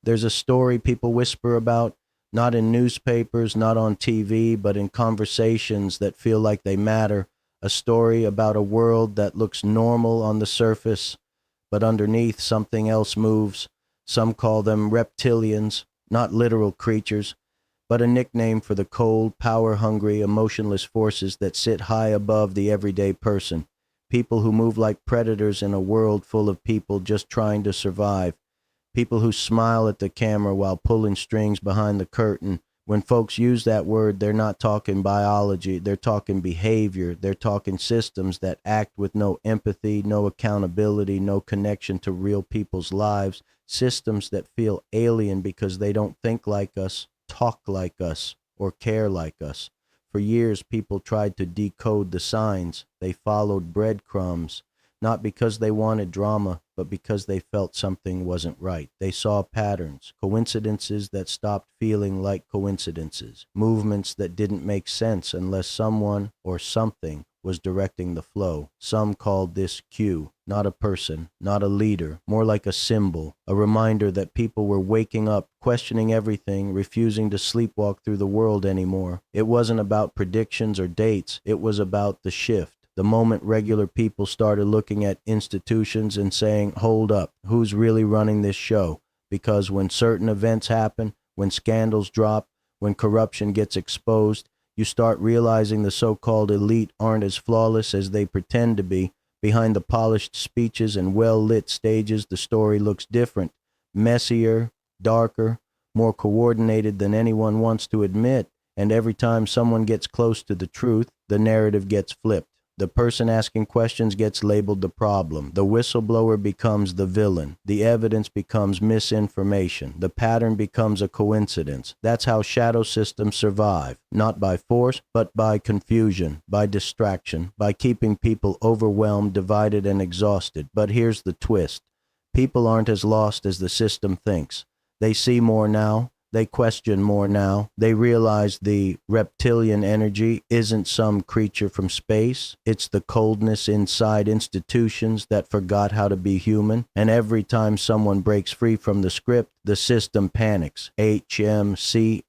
There's a story people whisper about, not in newspapers, not on TV, but in conversations that feel like they matter. A story about a world that looks normal on the surface, but underneath something else moves. Some call them reptilians, not literal creatures, but a nickname for the cold, power hungry, emotionless forces that sit high above the everyday person. People who move like predators in a world full of people just trying to survive. People who smile at the camera while pulling strings behind the curtain. When folks use that word, they're not talking biology, they're talking behavior, they're talking systems that act with no empathy, no accountability, no connection to real people's lives, systems that feel alien because they don't think like us, talk like us, or care like us. For years, people tried to decode the signs. They followed breadcrumbs, not because they wanted drama, but because they felt something wasn't right. They saw patterns, coincidences that stopped feeling like coincidences, movements that didn't make sense unless someone or something was directing the flow. Some called this Q, not a person, not a leader, more like a symbol, a reminder that people were waking up, questioning everything, refusing to sleepwalk through the world anymore. It wasn't about predictions or dates, it was about the shift. The moment regular people started looking at institutions and saying, hold up, who's really running this show? Because when certain events happen, when scandals drop, when corruption gets exposed, you start realizing the so-called elite aren't as flawless as they pretend to be. Behind the polished speeches and well-lit stages, the story looks different, messier, darker, more coordinated than anyone wants to admit. And every time someone gets close to the truth, the narrative gets flipped. The person asking questions gets labeled the problem. The whistleblower becomes the villain. The evidence becomes misinformation. The pattern becomes a coincidence. That's how shadow systems survive, not by force, but by confusion, by distraction, by keeping people overwhelmed, divided, and exhausted. But here's the twist. People aren't as lost as the system thinks. They see more now. They question more now. They realize the reptilian energy isn't some creature from space. It's the coldness inside institutions that forgot how to be human. And every time someone breaks free from the script, the system panics. HMCHAN.